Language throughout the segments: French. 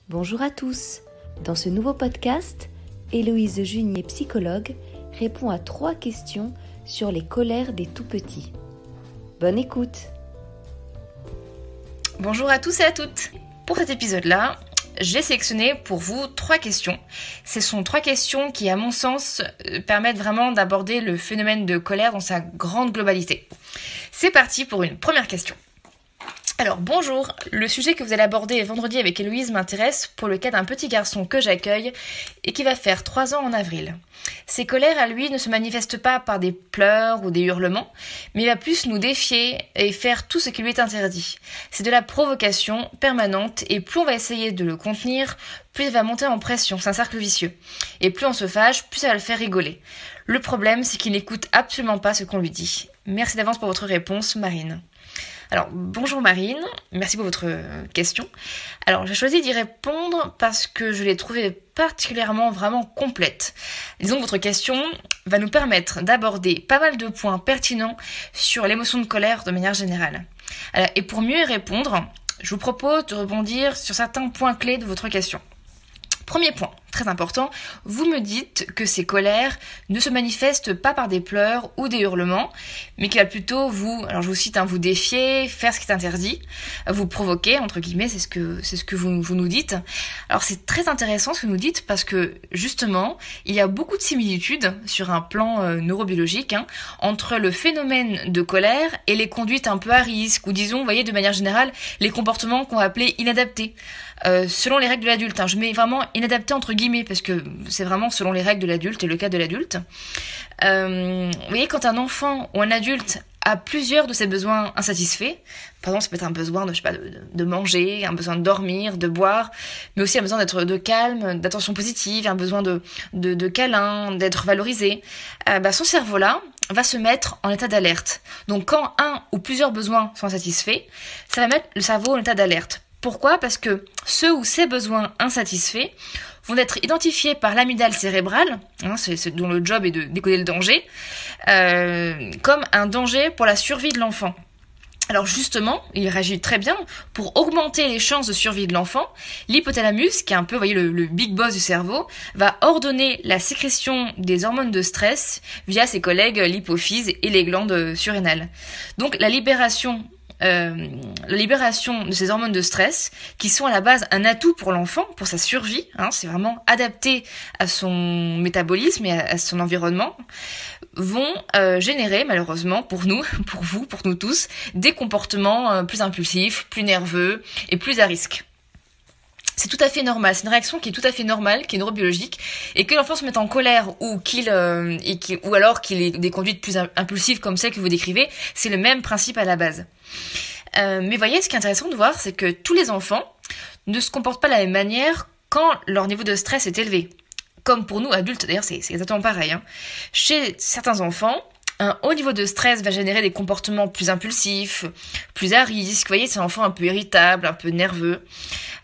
Bonjour à tous. Dans ce nouveau podcast, Héloïse Junier, psychologue, répond à 3 questions sur les colères des tout-petits. Bonne écoute. Bonjour à tous et à toutes. Pour cet épisode-là, j'ai sélectionné pour vous 3 questions. Ce sont 3 questions qui, à mon sens, permettent vraiment d'aborder le phénomène de colère dans sa grande globalité. C'est parti pour une première question. Alors bonjour, le sujet que vous allez aborder vendredi avec Héloïse m'intéresse pour le cas d'un petit garçon que j'accueille et qui va faire 3 ans en avril. Ses colères à lui ne se manifestent pas par des pleurs ou des hurlements, mais il va plus nous défier et faire tout ce qui lui est interdit. C'est de la provocation permanente et plus on va essayer de le contenir, plus il va monter en pression, c'est un cercle vicieux. Et plus on se fâche, plus ça va le faire rigoler. Le problème, c'est qu'il n'écoute absolument pas ce qu'on lui dit. Merci d'avance pour votre réponse, Marine. Alors, bonjour Marine, merci pour votre question. Alors, j'ai choisi d'y répondre parce que je l'ai trouvée particulièrement vraiment complète. Disons que votre question va nous permettre d'aborder pas mal de points pertinents sur l'émotion de colère de manière générale. Alors, et pour mieux y répondre, je vous propose de rebondir sur certains points clés de votre question. Premier point, très important, vous me dites que ces colères ne se manifestent pas par des pleurs ou des hurlements, mais qu'il va plutôt vous, alors je vous cite, vous défier, faire ce qui est interdit, vous provoquer, entre guillemets, c'est ce que vous nous dites. Alors c'est très intéressant ce que vous nous dites parce que justement, il y a beaucoup de similitudes sur un plan neurobiologique entre le phénomène de colère et les conduites un peu à risque, ou disons, vous voyez, de manière générale, les comportements qu'on va appeler inadaptés. Selon les règles de l'adulte, je mets vraiment inadapté entre guillemets parce que c'est vraiment selon les règles de l'adulte et le cas de l'adulte. Vous voyez, quand un enfant ou un adulte a plusieurs de ses besoins insatisfaits, par exemple ça peut être un besoin de manger, un besoin de dormir, de boire, mais aussi un besoin d'être de calme, d'attention positive, un besoin de câlin, d'être valorisé, son cerveau-là va se mettre en état d'alerte. Donc quand un ou plusieurs besoins sont insatisfaits, ça va mettre le cerveau en état d'alerte. Pourquoi ? Parce que ceux ou ces besoins insatisfaits vont être identifiés par l'amygdale cérébrale, dont le job est de décoder le danger, comme un danger pour la survie de l'enfant. Alors justement, il réagit très bien. Pour augmenter les chances de survie de l'enfant, l'hypothalamus, qui est un peu, le big boss du cerveau, va ordonner la sécrétion des hormones de stress via ses collègues l'hypophyse et les glandes surrénales. Donc la libération de ces hormones de stress, qui sont à la base un atout pour l'enfant, pour sa survie, c'est vraiment adapté à son métabolisme et à son environnement, vont générer malheureusement pour nous, pour vous, pour nous tous, des comportements plus impulsifs, plus nerveux et plus à risque. C'est tout à fait normal, c'est une réaction qui est tout à fait normale, qui est neurobiologique, et que l'enfant se mette en colère ou alors qu'il ait des conduites plus impulsives comme celles que vous décrivez, c'est le même principe à la base. Mais voyez, ce qui est intéressant de voir, c'est que tous les enfants ne se comportent pas de la même manière quand leur niveau de stress est élevé. Comme pour nous, adultes, d'ailleurs, c'est exactement pareil. Chez certains enfants, un haut niveau de stress va générer des comportements plus impulsifs, plus à risque. Vous voyez, c'est un enfant un peu irritable, un peu nerveux,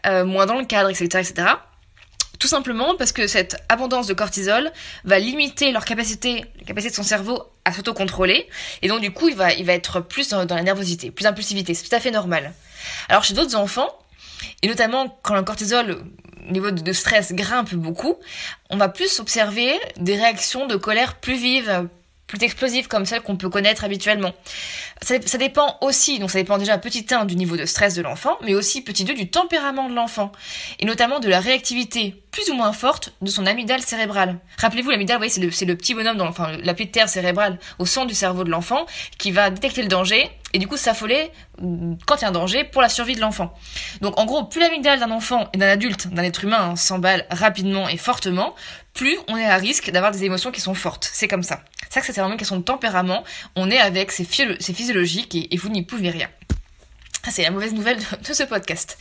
moins dans le cadre, etc., etc. Tout simplement parce que cette abondance de cortisol va limiter la capacité de son cerveau à s'autocontrôler. Et donc, du coup, il va être plus dans la nervosité, plus d'impulsivité. C'est tout à fait normal. Alors, chez d'autres enfants, et notamment quand le cortisol, au niveau de stress, grimpe beaucoup, on va plus observer des réactions de colère plus vives, plus explosives comme celles qu'on peut connaître habituellement. Ça dépend aussi, donc ça dépend déjà petit 1 du niveau de stress de l'enfant, mais aussi petit 2 du tempérament de l'enfant, et notamment de la réactivité plus ou moins forte de son amygdale cérébrale. Rappelez-vous, l'amygdale, vous voyez, c'est le petit bonhomme, la petite terre cérébrale au centre du cerveau de l'enfant, qui va détecter le danger, et du coup s'affoler quand il y a un danger pour la survie de l'enfant. Donc en gros, plus l'amygdale d'un enfant et d'un adulte, d'un être humain, s'emballe rapidement et fortement, plus on est à risque d'avoir des émotions qui sont fortes. C'est comme ça. C'est ça que c'est vraiment une question de tempérament. On est avec, c'est physiologique et vous n'y pouvez rien. Ça, c'est la mauvaise nouvelle de ce podcast.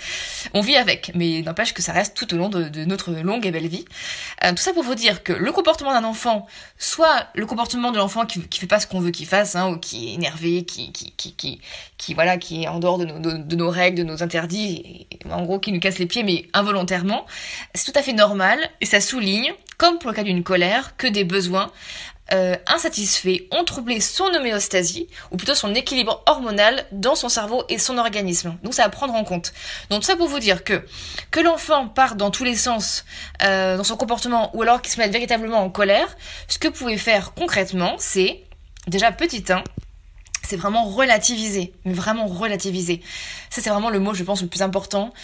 On vit avec, mais n'empêche que ça reste tout au long de notre longue et belle vie. Tout ça pour vous dire que le comportement d'un enfant, soit le comportement de l'enfant qui fait pas ce qu'on veut qu'il fasse, ou qui est énervé, qui est en dehors de nos règles, de nos interdits, et en gros qui nous casse les pieds, mais involontairement, c'est tout à fait normal, et ça souligne, comme pour le cas d'une colère, que des besoins insatisfaits ont troublé son homéostasie, ou plutôt son équilibre hormonal dans son cerveau et son organisme. Donc ça à prendre en compte. Donc tout ça pour vous dire que l'enfant part dans tous les sens dans son comportement, ou alors qu'il se mette véritablement en colère, ce que vous pouvez faire concrètement, c'est, déjà petit 1, c'est vraiment relativiser, mais vraiment relativiser. Ça, c'est vraiment le mot, je pense, le plus important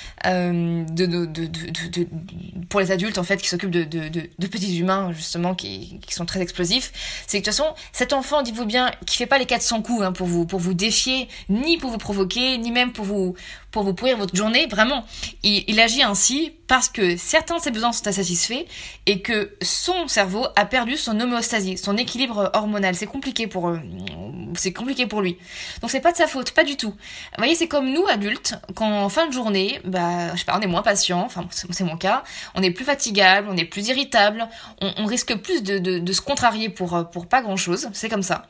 pour les adultes, en fait, qui s'occupent de petits humains, justement, qui sont très explosifs. C'est que, de toute façon, cet enfant, dites-vous bien, qui fait pas les 400 coups pour vous défier, ni pour vous provoquer, ni même pour vous pourrir votre journée, vraiment. Il agit ainsi parce que certains de ses besoins sont insatisfaits et que son cerveau a perdu son homéostasie, son équilibre hormonal. C'est compliqué pour lui. Donc c'est pas de sa faute, pas du tout. Vous voyez, c'est comme nous, adultes, quand en fin de journée, je sais pas, on est moins patient, enfin c'est mon cas, on est plus fatigable, on est plus irritable, on risque plus de se contrarier pour pas grand chose, c'est comme ça.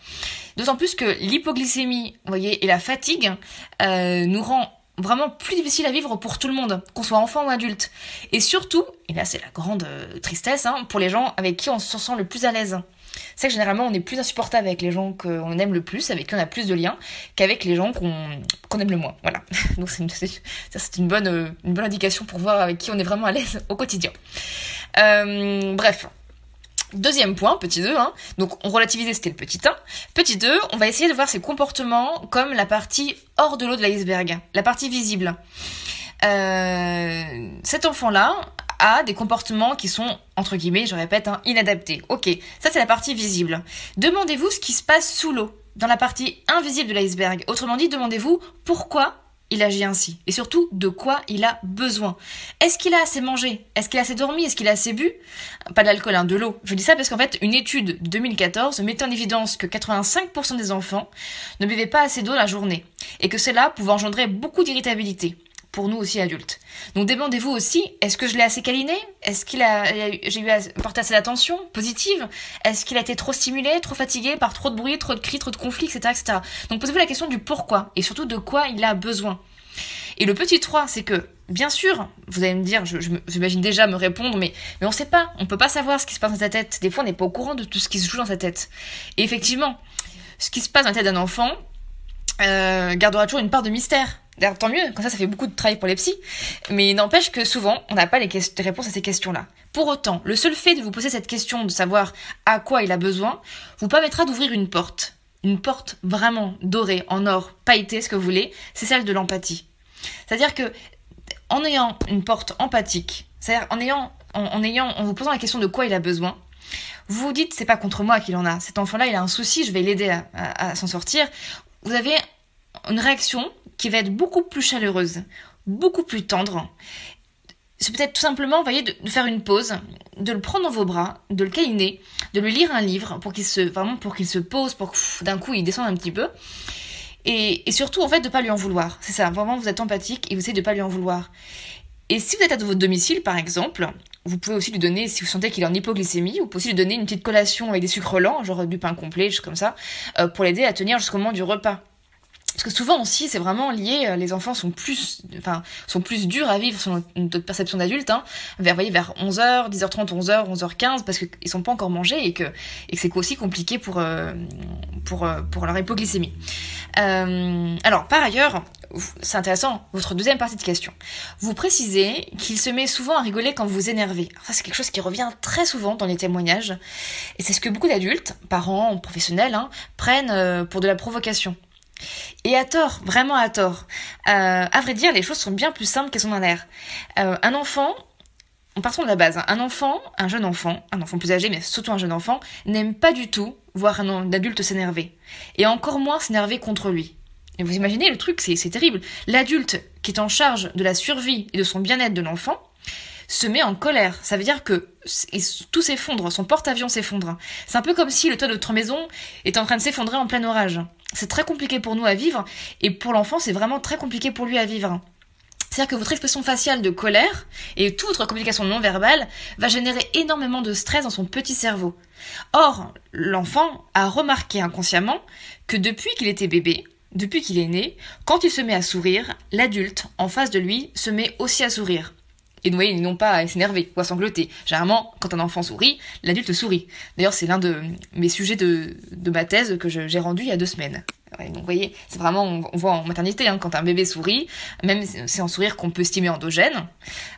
D'autant plus que l'hypoglycémie, vous voyez, et la fatigue nous rend vraiment plus difficile à vivre pour tout le monde, qu'on soit enfant ou adulte. Et surtout, et là c'est la grande tristesse, pour les gens avec qui on se sent le plus à l'aise. C'est que généralement on est plus insupportable avec les gens qu'on aime le plus, avec qui on a plus de liens, qu'avec les gens qu'on aime le moins. Voilà. Donc c'est une bonne indication pour voir avec qui on est vraiment à l'aise au quotidien. Bref. Deuxième point, petit 2, donc on relativisait, c'était le petit 1. Petit 2, on va essayer de voir ses comportements comme la partie hors de l'eau de l'iceberg, la partie visible. Cet enfant-là a des comportements qui sont, entre guillemets, je répète, inadaptés. Ok, ça c'est la partie visible. Demandez-vous ce qui se passe sous l'eau, dans la partie invisible de l'iceberg. Autrement dit, demandez-vous pourquoi il agit ainsi. Et surtout, de quoi il a besoin. Est-ce qu'il a assez mangé? Est-ce qu'il a assez dormi? Est-ce qu'il a assez bu? Pas d'alcool, de l'eau. Je dis ça parce qu'en fait, une étude de 2014 mettait en évidence que 85% des enfants ne buvaient pas assez d'eau la journée. Et que cela pouvait engendrer beaucoup d'irritabilité. Pour nous aussi adultes. Donc demandez-vous aussi, est-ce que je l'ai assez câliné? Est-ce j'ai eu apporté assez d'attention positive? Est-ce qu'il a été trop stimulé, trop fatigué par trop de bruit, trop de cris, trop de conflits, etc., etc. Donc posez-vous la question du pourquoi et surtout de quoi il a besoin. Et le petit 3, c'est que, bien sûr, vous allez me dire, j'imagine déjà me répondre, mais on sait pas, on peut pas savoir ce qui se passe dans sa tête. Des fois, on n'est pas au courant de tout ce qui se joue dans sa tête. Et effectivement, ce qui se passe dans la tête d'un enfant gardera toujours une part de mystère. D'ailleurs, tant mieux, comme ça fait beaucoup de travail pour les psys, mais il n'empêche que souvent, on n'a pas les réponses à ces questions-là. Pour autant, le seul fait de vous poser cette question, de savoir à quoi il a besoin, vous permettra d'ouvrir une porte vraiment dorée, en or, pailletée, ce que vous voulez, c'est celle de l'empathie. C'est-à-dire que, en ayant une porte empathique, c'est-à-dire en vous posant la question de quoi il a besoin, vous vous dites, c'est pas contre moi qu'il en a, cet enfant-là, il a un souci, je vais l'aider à s'en sortir. Vous avez une réaction qui va être beaucoup plus chaleureuse, beaucoup plus tendre. C'est peut-être tout simplement, vous voyez, de faire une pause, de le prendre dans vos bras, de le câliner, de lui lire un livre pour qu'il se pose, pour que d'un coup il descende un petit peu. Et surtout, en fait, de pas lui en vouloir. C'est ça, vraiment, vous êtes empathique et vous essayez de pas lui en vouloir. Et si vous êtes à votre domicile, par exemple, vous pouvez aussi lui donner, si vous sentez qu'il est en hypoglycémie, vous pouvez aussi lui donner une petite collation avec des sucres lents, genre du pain complet, des choses comme ça, pour l'aider à tenir jusqu'au moment du repas. Parce que souvent aussi, c'est vraiment lié, les enfants sont plus durs à vivre selon notre perception d'adulte, vers 11h, 10h30, 11h, 11h15, parce qu'ils sont pas encore mangés et que c'est aussi compliqué pour leur hypoglycémie. Alors, par ailleurs, c'est intéressant, votre deuxième partie de question. Vous précisez qu'il se met souvent à rigoler quand vous vous énervez. Alors ça, c'est quelque chose qui revient très souvent dans les témoignages. Et c'est ce que beaucoup d'adultes, parents, professionnels, prennent pour de la provocation. Et à tort, vraiment à tort. À vrai dire, les choses sont bien plus simples qu'elles sont dans l'air. Un enfant, partons de la base, un jeune enfant plus âgé, mais surtout un jeune enfant, n'aime pas du tout voir un adulte s'énerver. Et encore moins s'énerver contre lui. Et vous imaginez, le truc, c'est terrible. L'adulte qui est en charge de la survie et de son bien-être de l'enfant se met en colère. Ça veut dire que tout s'effondre, son porte-avions s'effondre. C'est un peu comme si le toit de notre maison est en train de s'effondrer en plein orage. C'est très compliqué pour nous à vivre, et pour l'enfant, c'est vraiment très compliqué pour lui à vivre. C'est-à-dire que votre expression faciale de colère et toute votre communication non verbale va générer énormément de stress dans son petit cerveau. Or, l'enfant a remarqué inconsciemment que depuis qu'il était bébé, depuis qu'il est né, quand il se met à sourire, l'adulte en face de lui se met aussi à sourire. Et donc, ils n'ont pas à s'énerver ou à sangloter. Généralement, quand un enfant sourit, l'adulte sourit. D'ailleurs, c'est l'un de mes sujets de ma thèse que j'ai rendu il y a 2 semaines. Ouais, donc, vous voyez, c'est vraiment, on voit en maternité, hein, quand un bébé sourit, même c'est un sourire qu'on peut estimer endogène,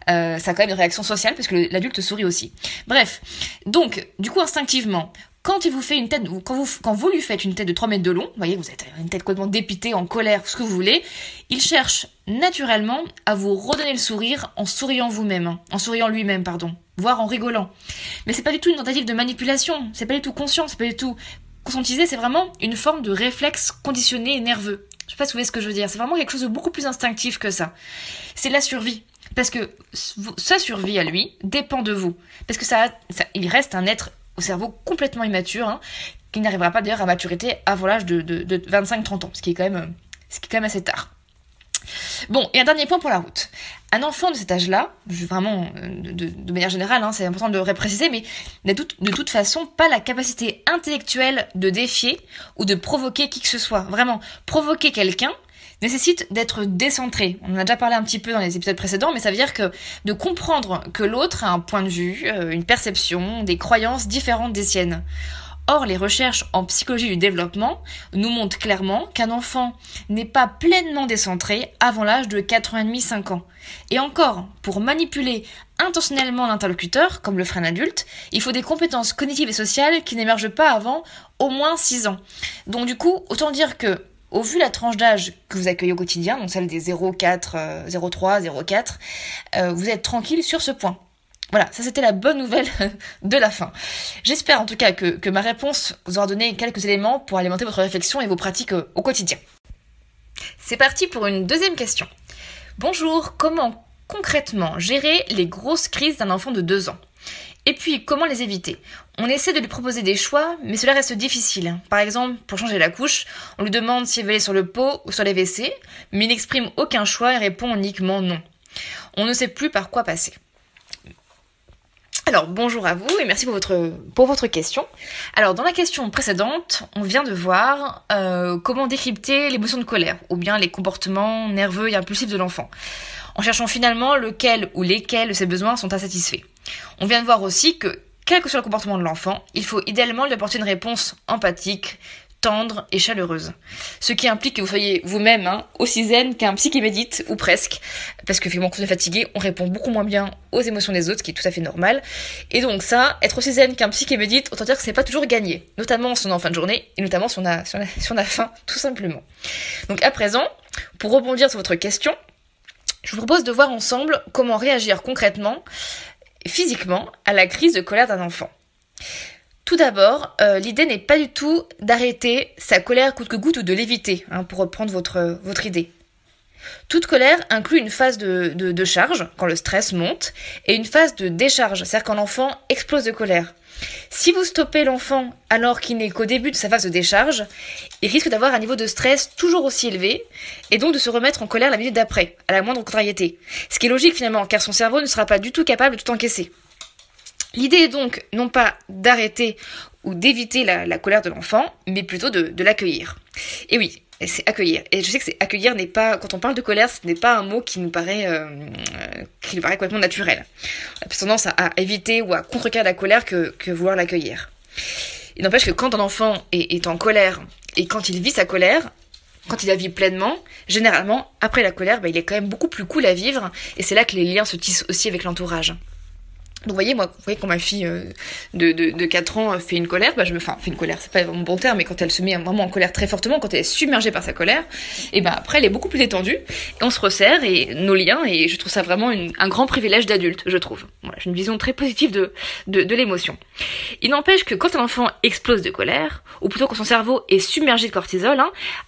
ça a quand même une réaction sociale parce que l'adulte sourit aussi. Bref, donc, du coup, instinctivement, quand il vous fait une tête, ou quand vous lui faites une tête de 3 mètres de long, vous voyez, vous êtes une tête complètement dépitée, en colère, ce que vous voulez, il cherche naturellement à vous redonner le sourire en souriant vous-même, en souriant lui-même, pardon, voire en rigolant. Mais c'est pas du tout une tentative de manipulation, c'est pas du tout conscient, c'est pas du tout conscientisé, c'est vraiment une forme de réflexe conditionné et nerveux. Je sais pas si vous voyez ce que je veux dire, c'est vraiment quelque chose de beaucoup plus instinctif que ça. C'est la survie. Parce que sa survie à lui dépend de vous. Parce que il reste un être au cerveau complètement immature, hein, qui n'arrivera pas d'ailleurs à maturité avant l'âge de 25-30 ans, ce qui est quand même assez tard. Bon, et un dernier point pour la route. Un enfant de cet âge-là, vraiment, de manière générale, hein, c'est important de le préciser, mais n'a de toute façon pas la capacité intellectuelle de défier ou de provoquer qui que ce soit. Vraiment, provoquer quelqu'un nécessite d'être décentré. On en a déjà parlé un petit peu dans les épisodes précédents, mais ça veut dire que de comprendre que l'autre a un point de vue, une perception, des croyances différentes des siennes. Or, les recherches en psychologie du développement nous montrent clairement qu'un enfant n'est pas pleinement décentré avant l'âge de 4 ans et demi, 5 ans. Et encore, pour manipuler intentionnellement l'interlocuteur, comme le ferait un adulte, il faut des compétences cognitives et sociales qui n'émergent pas avant au moins 6 ans. Donc du coup, autant dire que au vu de la tranche d'âge que vous accueillez au quotidien, donc celle des 0,4, 0,3, 0,4, vous êtes tranquille sur ce point. Voilà, ça c'était la bonne nouvelle de la fin. J'espère en tout cas que ma réponse vous aura donné quelques éléments pour alimenter votre réflexion et vos pratiques au quotidien. C'est parti pour une deuxième question. Bonjour, comment concrètement gérer les grosses crises d'un enfant de 2 ans ? Et puis, comment les éviter ? On essaie de lui proposer des choix, mais cela reste difficile. Par exemple, pour changer la couche, on lui demande s'il veut aller sur le pot ou sur les WC, mais il n'exprime aucun choix et répond uniquement non. On ne sait plus par quoi passer. Alors, bonjour à vous et merci pour votre question. Alors, dans la question précédente, on vient de voir comment décrypter l'émotion de colère, ou bien les comportements nerveux et impulsifs de l'enfant, en cherchant finalement lequel ou lesquels de ses besoins sont insatisfaits. On vient de voir aussi que, quel que soit le comportement de l'enfant, il faut idéalement lui apporter une réponse empathique, tendre et chaleureuse. Ce qui implique que vous soyez vous-même aussi zen qu'un psy qui médite, ou presque, parce que finalement quand on est fatigué, on répond beaucoup moins bien aux émotions des autres, ce qui est tout à fait normal. Et donc ça, être aussi zen qu'un psy qui médite, autant dire que c'est pas toujours gagné, notamment si on est en fin de journée, et notamment si on a faim, tout simplement. Donc à présent, pour rebondir sur votre question, je vous propose de voir ensemble comment réagir concrètement, physiquement, à la crise de colère d'un enfant. Tout d'abord, l'idée n'est pas du tout d'arrêter sa colère coûte que coûte ou de l'éviter, pour reprendre votre idée. Toute colère inclut une phase de charge, quand le stress monte, et une phase de décharge, c'est-à-dire quand l'enfant explose de colère. Si vous stoppez l'enfant alors qu'il n'est qu'au début de sa phase de décharge, il risque d'avoir un niveau de stress toujours aussi élevé, et donc de se remettre en colère la minute d'après, à la moindre contrariété. Ce qui est logique finalement, car son cerveau ne sera pas du tout capable de tout encaisser. L'idée est donc non pas d'arrêter ou d'éviter la colère de l'enfant, mais plutôt de l'accueillir. Et oui, c'est accueillir. Et je sais que accueillir n'est pas, quand on parle de colère, ce n'est pas un mot qui nous paraît complètement naturel. On a plus tendance à éviter ou à contrecarrer la colère que vouloir l'accueillir. Il n'empêche que quand un enfant est en colère et quand il vit sa colère, quand il la vit pleinement, généralement, après la colère, il est quand même beaucoup plus cool à vivre et c'est là que les liens se tissent aussi avec l'entourage. Donc vous voyez quand ma fille de 4 ans fait une colère, fait une colère, c'est pas vraiment bon terme, mais quand elle se met vraiment en colère très fortement, quand elle est submergée par sa colère, et après elle est beaucoup plus détendue, et on se resserre, et nos liens, et je trouve ça vraiment un grand privilège d'adulte, je trouve. Voilà, j'ai une vision très positive de l'émotion. Il n'empêche que quand un enfant explose de colère, ou plutôt quand son cerveau est submergé de cortisol,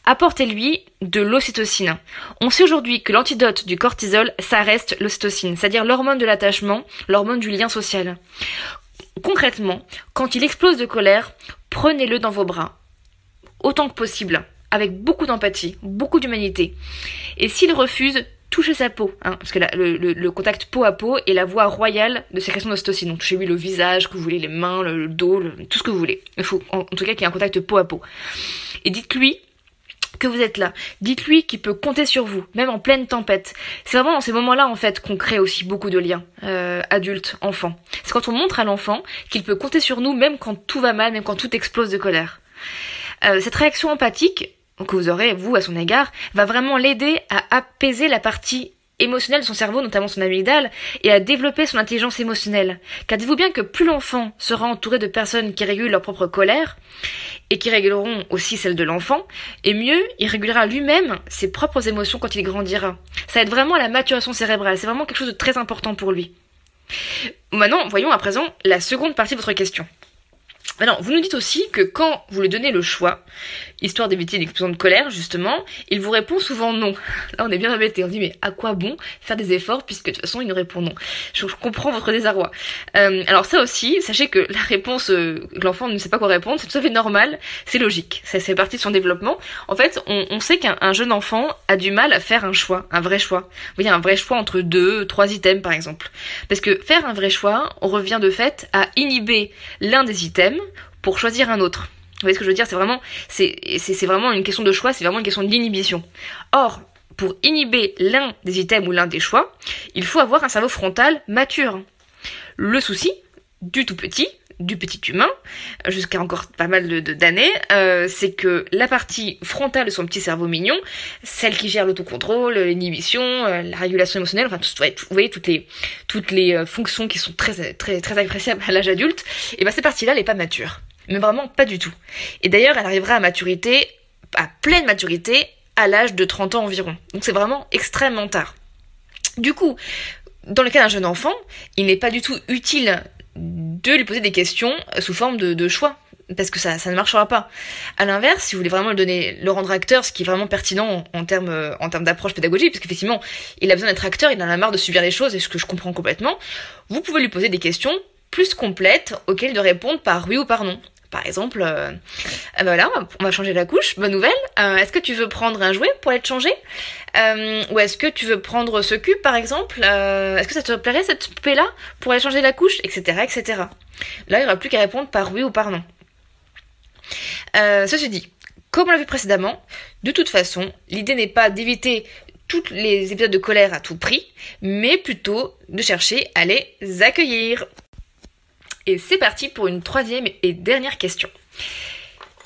apportez-lui de l'ocytocine. On sait aujourd'hui que l'antidote du cortisol, ça reste l'ocytocine, c'est-à-dire l'hormone de l'attachement, l'hormone du lien social. Concrètement, quand il explose de colère, prenez-le dans vos bras, autant que possible, avec beaucoup d'empathie, beaucoup d'humanité. Et s'il refuse, touchez sa peau, parce que le contact peau à peau est la voie royale de sécrétion d'ocytocine. Donc touchez-lui le visage, que vous voulez, les mains, le dos, tout ce que vous voulez. Il faut en tout cas qu'il y ait un contact peau à peau. Et dites-lui que vous êtes là. Dites-lui qu'il peut compter sur vous, même en pleine tempête. C'est vraiment dans ces moments-là, en fait, qu'on crée aussi beaucoup de liens, adultes, enfants. C'est quand on montre à l'enfant qu'il peut compter sur nous, même quand tout va mal, même quand tout explose de colère. Cette réaction empathique que vous aurez, vous, à son égard, va vraiment l'aider à apaiser la partie émotionnelle de son cerveau, notamment son amygdale, et à développer son intelligence émotionnelle. Car dites-vous bien que plus l'enfant sera entouré de personnes qui régulent leur propre colère, et qui réguleront aussi celle de l'enfant, et mieux, il régulera lui-même ses propres émotions quand il grandira. Ça aide vraiment à la maturation cérébrale, c'est vraiment quelque chose de très important pour lui. Maintenant, voyons à présent la seconde partie de votre question. Alors, vous nous dites aussi que quand vous lui donnez le choix, histoire d'éviter une explosion de colère, justement, il vous répond souvent non. Là, on est bien embêté. On dit, mais à quoi bon faire des efforts puisque de toute façon, il nous répond non. Je comprends votre désarroi. Alors ça aussi, sachez que la réponse que l'enfant ne sait pas quoi répondre, c'est tout à fait normal, c'est logique. Ça fait partie de son développement. En fait, on sait qu'un jeune enfant a du mal à faire un choix, un vrai choix. Vous voyez, un vrai choix entre 2, 3 items, par exemple. Parce que faire un vrai choix, on revient de fait à inhiber l'un des items pour choisir un autre. Vous voyez ce que je veux dire? C'est vraiment une question de choix, c'est vraiment une question d'inhibition. Or, pour inhiber l'un des items ou l'un des choix, il faut avoir un cerveau frontal mature. Le souci du tout petit, du petit humain, jusqu'à encore pas mal d'années, c'est que la partie frontale de son petit cerveau mignon, celle qui gère l'autocontrôle, l'inhibition, la régulation émotionnelle, enfin, vous voyez toutes les fonctions qui sont très, très, très appréciables à l'âge adulte, et ben cette partie-là, elle est pas mature. Mais vraiment pas du tout. Et d'ailleurs, elle arrivera à maturité, à pleine maturité, à l'âge de 30 ans environ. Donc c'est vraiment extrêmement tard. Du coup, dans le cas d'un jeune enfant, il n'est pas du tout utile de lui poser des questions sous forme de choix, parce que ça ne marchera pas. À l'inverse, si vous voulez vraiment le rendre acteur, ce qui est vraiment pertinent en termes d'approche pédagogique, parce qu'effectivement, il a besoin d'être acteur, il en a marre de subir les choses, et ce que je comprends complètement, vous pouvez lui poser des questions plus complètes auxquelles de répondre par oui ou par non. Par exemple, voilà, on va changer la couche, bonne nouvelle. Est-ce que tu veux prendre un jouet pour être changé? Ou est-ce que tu veux prendre ce cube, par exemple? Est-ce que ça te plairait, cette poupée-là, pour aller changer la couche? Etc., etc. Là, il n'y aura plus qu'à répondre par oui ou par non. Ceci dit, comme on l'a vu précédemment, de toute façon, l'idée n'est pas d'éviter tous les épisodes de colère à tout prix, mais plutôt de chercher à les accueillir. Et c'est parti pour une troisième et dernière question,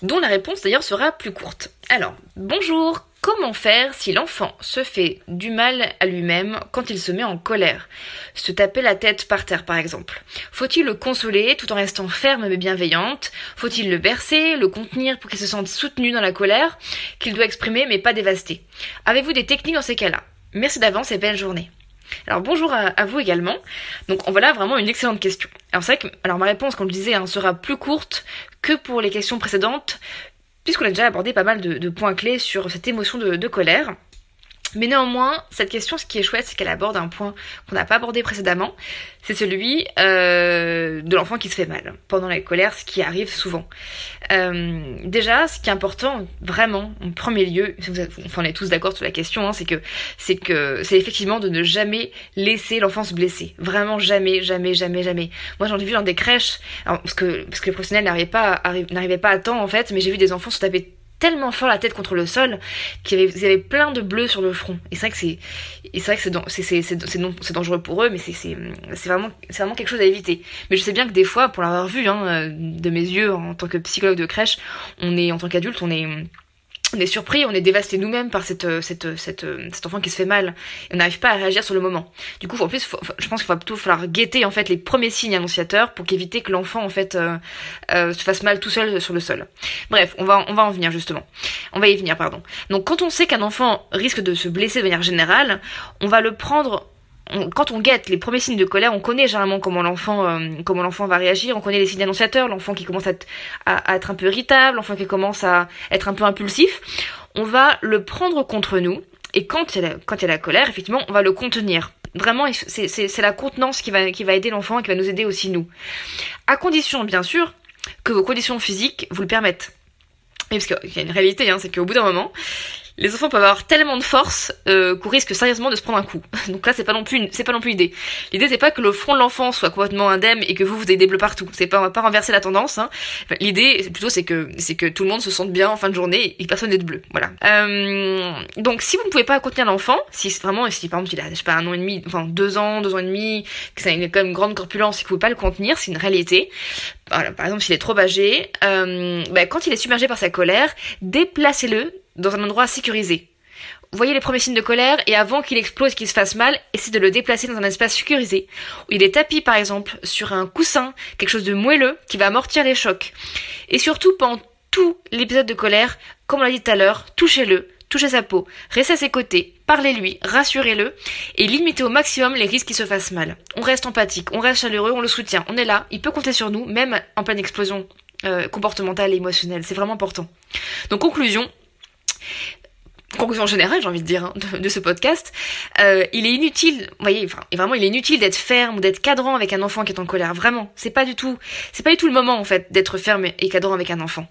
dont la réponse d'ailleurs sera plus courte. Alors, bonjour, comment faire si l'enfant se fait du mal à lui-même quand il se met en colère? Se taper la tête par terre par exemple. Faut-il le consoler tout en restant ferme mais bienveillante? Faut-il le bercer, le contenir pour qu'il se sente soutenu dans la colère qu'il doit exprimer mais pas dévasté? Avez-vous des techniques dans ces cas-là? Merci d'avance et belle journée. Alors bonjour à vous également. Donc voilà vraiment une excellente question. Alors c'est vrai que ma réponse, comme je disais, sera plus courte que pour les questions précédentes, puisqu'on a déjà abordé pas mal de points clés sur cette émotion de colère. Mais néanmoins, cette question, ce qui est chouette, c'est qu'elle aborde un point qu'on n'a pas abordé précédemment, c'est celui de l'enfant qui se fait mal pendant la colère, ce qui arrive souvent. Déjà, ce qui est important, vraiment, en premier lieu, on est tous d'accord sur la question, c'est effectivement de ne jamais laisser l'enfant se blesser. Vraiment jamais, jamais, jamais, jamais. Moi, j'en ai vu dans des crèches, parce que les professionnels n'arrivaient pas à temps, en fait, mais j'ai vu des enfants se taper tellement fort la tête contre le sol qu'ils avaient plein de bleus sur le front. Et c'est vrai que c'est dangereux pour eux, mais c'est vraiment quelque chose à éviter. Mais je sais bien que des fois, pour l'avoir vu de mes yeux en tant que psychologue de crèche, en tant qu'adulte, on est surpris, on est dévasté nous-mêmes par cet enfant qui se fait mal. Et on n'arrive pas à réagir sur le moment. Du coup, en plus, je pense qu'il va plutôt falloir guetter en fait les premiers signes annonciateurs pour qu'éviter que l'enfant en fait se fasse mal tout seul sur le sol. Bref, on va en venir justement. On va y venir, pardon. Donc, quand on sait qu'un enfant risque de se blesser de manière générale, on va le prendre. Quand on guette les premiers signes de colère, on connaît généralement comment l'enfant va réagir, on connaît les signes annonciateurs, l'enfant qui commence à être un peu irritable, l'enfant qui commence à être un peu impulsif. On va le prendre contre nous, et quand il y a la colère, effectivement, on va le contenir. Vraiment, c'est la contenance qui va aider l'enfant et qui va nous aider aussi nous. À condition, bien sûr, que vos conditions physiques vous le permettent. Et parce qu'il y a une réalité, c'est qu'au bout d'un moment, Les enfants peuvent avoir tellement de force qu'on risque sérieusement de se prendre un coup. Donc là, c'est pas non plus l'idée. L'idée, c'est pas que le front de l'enfant soit complètement indemne et que vous ayez des bleus partout. On va pas renverser la tendance. Hein. Enfin, l'idée, plutôt, c'est que tout le monde se sente bien en fin de journée et que personne n'ait de bleu. Voilà. Donc, si vous ne pouvez pas contenir l'enfant, si par exemple il a, je sais pas, 1 an et demi, enfin 2 ans et demi, que ça a quand même une grande corpulence et que vous pouvez pas le contenir, c'est une réalité. Voilà, par exemple, s'il est trop âgé, quand il est submergé par sa colère, déplacez-le dans un endroit sécurisé. Voyez les premiers signes de colère et avant qu'il explose, qu'il se fasse mal, essayez de le déplacer dans un espace sécurisé. Où il est tapis par exemple, sur un coussin, quelque chose de moelleux qui va amortir les chocs. Et surtout, pendant tout l'épisode de colère, comme on l'a dit tout à l'heure, touchez-le, touchez sa peau, restez à ses côtés, parlez-lui, rassurez-le et limitez au maximum les risques qu'il se fasse mal. On reste empathique, on reste chaleureux, on le soutient, on est là, il peut compter sur nous, même en pleine explosion comportementale et émotionnelle, c'est vraiment important. Donc conclusion générale, j'ai envie de dire, hein, de ce podcast, il est inutile, vous voyez, vraiment, il est inutile d'être ferme ou d'être cadrant avec un enfant qui est en colère, vraiment. C'est pas du tout le moment, en fait, d'être ferme et cadrant avec un enfant.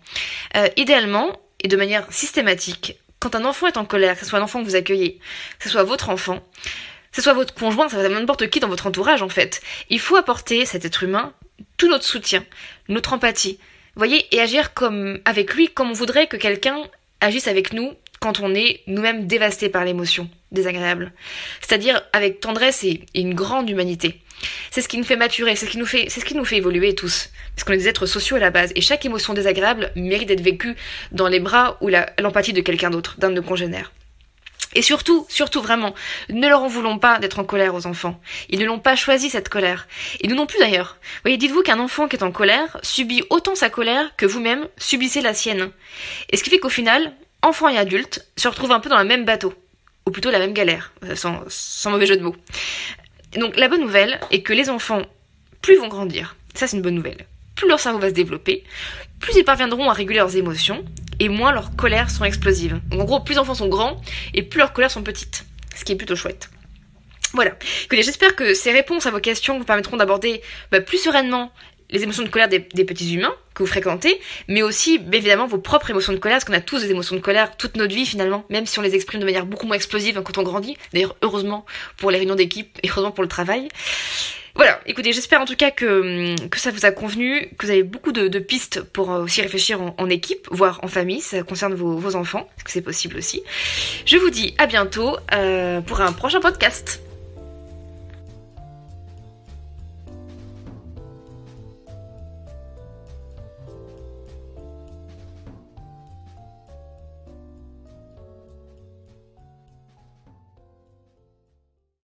Idéalement, et de manière systématique, quand un enfant est en colère, que ce soit un enfant que vous accueillez, que ce soit votre enfant, que ce soit votre conjoint, ça va n'importe qui dans votre entourage, en fait, il faut apporter cet être humain tout notre soutien, notre empathie, vous voyez, et agir avec lui comme on voudrait que quelqu'un agisse avec nous quand on est nous-mêmes dévastés par l'émotion désagréable. C'est-à-dire avec tendresse et une grande humanité. C'est ce qui nous fait maturer, c'est ce qui nous fait évoluer tous. Parce qu'on est des êtres sociaux à la base, et chaque émotion désagréable mérite d'être vécue dans les bras ou l'empathie de quelqu'un d'autre, d'un de nos congénères. Et surtout vraiment, ne leur en voulons pas d'être en colère aux enfants. Ils ne l'ont pas choisi cette colère. Et nous non plus d'ailleurs. Vous voyez, dites-vous qu'un enfant qui est en colère subit autant sa colère que vous-même subissez la sienne. Et ce qui fait qu'au final, enfants et adultes se retrouvent un peu dans le même bateau. Ou plutôt la même galère, sans mauvais jeu de mots. Donc la bonne nouvelle est que les enfants, plus ils vont grandir, ça c'est une bonne nouvelle, plus leur cerveau va se développer, plus ils parviendront à réguler leurs émotions, et moins leurs colères sont explosives. Donc en gros, plus les enfants sont grands, et plus leurs colères sont petites. Ce qui est plutôt chouette. Voilà. Écoutez, j'espère que ces réponses à vos questions vous permettront d'aborder plus sereinement les émotions de colère des petits humains que vous fréquentez, mais aussi, évidemment, vos propres émotions de colère, parce qu'on a tous des émotions de colère toute notre vie, finalement, même si on les exprime de manière beaucoup moins explosive quand on grandit. D'ailleurs, heureusement pour les réunions d'équipe, et heureusement pour le travail. Voilà, écoutez, j'espère en tout cas que ça vous a convenu, que vous avez beaucoup de pistes pour aussi réfléchir en équipe, voire en famille, ça concerne vos enfants, parce que c'est possible aussi. Je vous dis à bientôt pour un prochain podcast.